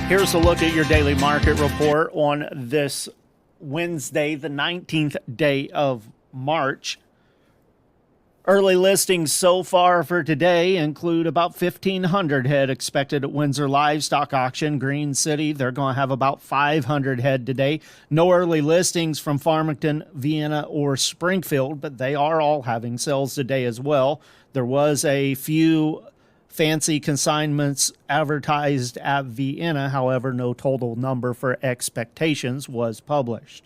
Here's a look at your daily market report on this Wednesday, the 19th day of March. Early listings so far for today include about 1,500 head expected at Windsor Livestock Auction, Green City. They're going to have about 500 head today. No early listings from Farmington, Vienna, or Springfield, but they are all having sales today as well. There was a few fancy consignments advertised at Vienna. However, no total number for expectations was published.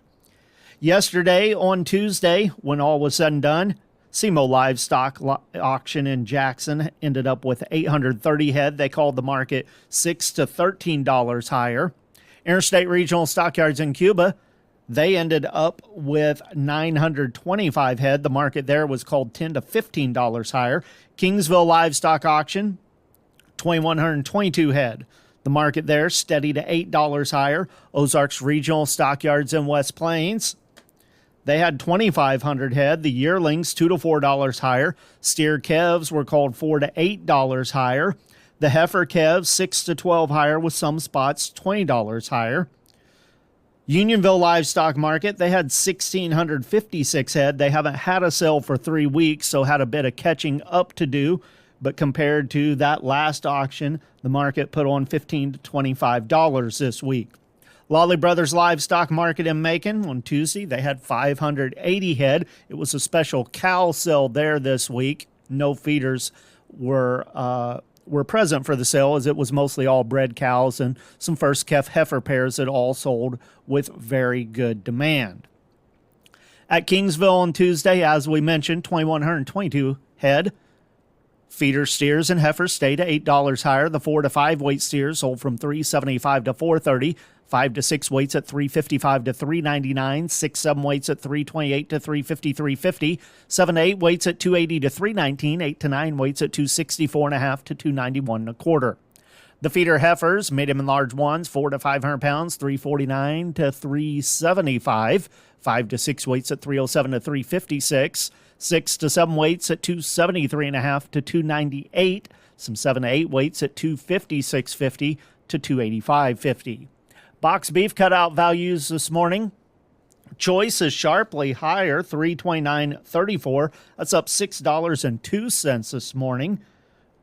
Yesterday, on Tuesday, when all was said and done, SEMO Livestock Auction in Jackson ended up with 830 head. They called the market $6 to $13 higher. Interstate Regional Stockyards in Cuba, they ended up with 925 head. The market there was called $10 to $15 higher. Kingsville Livestock Auction, 2,122 head. The market there steady to $8 higher. Ozarks Regional Stockyards in West Plains, they had 2,500 head. The yearlings, $2 to $4 higher. Steer calves were called $4 to $8 higher. The heifer calves, $6 to $12 higher, with some spots $20 higher. Unionville Livestock Market, they had 1,656 head. They haven't had a sale for 3 weeks, so had a bit of catching up to do. But compared to that last auction, the market put on $15 to $25 this week. Lawley Brothers Livestock Market in Macon on Tuesday, they had 580 head. It was a special cow sale there this week. No feeders were present for the sale, as it was mostly all bred cows and some first calf heifer pairs that all sold with very good demand. At Kingsville on Tuesday, as we mentioned, 2,122 head. Feeder steers and heifers stayed at $8 higher. The 4 to 5 weight steers sold from $375 to $430. 5 to 6 weights at $355 to $399. 6 7 weights at $328 to $353.50. 7 to 8 weights at $280 to $319. 8 to 9 weights at $264.5 to $291.25. The feeder heifers, medium and large ones, 4 to 500 pounds, $349 to $375. 5 to 6 weights at $307 to $356. 6 to 7 weights at $273.5 to $298. Some 7 to 8 weights at $256.50 to $285.50. Box beef cutout values this morning. Choice is sharply higher, $329.34. That's up $6.02 this morning.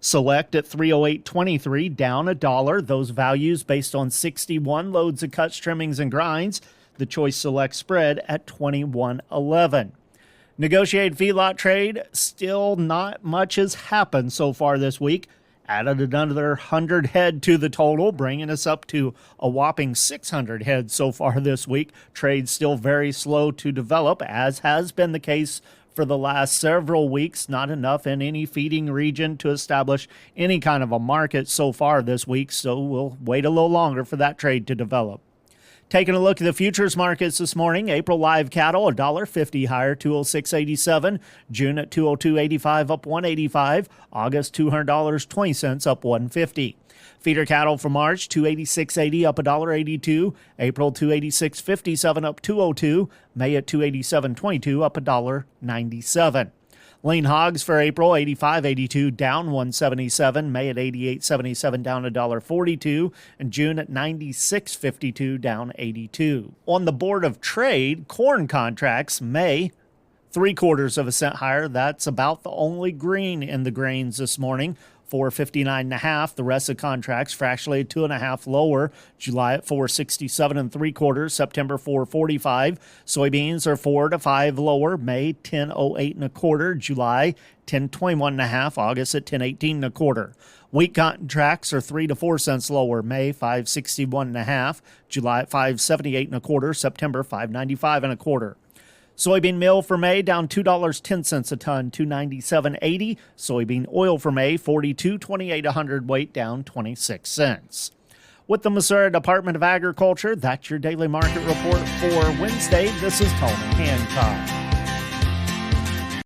Select at $308.23, down $1. Those values based on 61 loads of cuts, trimmings, and grinds. The Choice Select spread at $21.11. Negotiated feedlot trade, still not much has happened so far this week. Added another 100 head to the total, bringing us up to a whopping 600 head so far this week. Trade still very slow to develop, as has been the case for the last several weeks. Not enough in any feeding region to establish any kind of a market so far this week, so we'll wait a little longer for that trade to develop. Taking a look at the futures markets this morning, April live cattle, $1.50 higher, $206.87. June at $202.85, up $1.85. August, $200.20, up $1.50. Feeder cattle for March, $286.80, up $1.82. April, $286.57, up $2.02. May at $287.22, up $1.97. Lean hogs for April, $85.82, down $1.77. May at $88.77, down $1.42. And June at $96.52, down $82. On the Board of Trade, corn contracts, May, 0.75 cents higher. That's about the only green in the grains this morning. $4.59.5. The rest of contracts fractionally 2.5 lower. July at $4.67 3/4. September $4.45. Soybeans are 4 to 5 lower. May 10.08 1/4. July 10.21.5. August at 10.18 1/4. Wheat contracts are 3 to 4 cents lower. May 5.61.5. July at 5.78 1/4. September 5.95 1/4. Soybean meal for May down $2.10 a ton, $297.80. Soybean oil for May, $42.28 a hundredweight, down 26 cents. With the Missouri Department of Agriculture, that's your daily market report for Wednesday. This is Tony Hancock.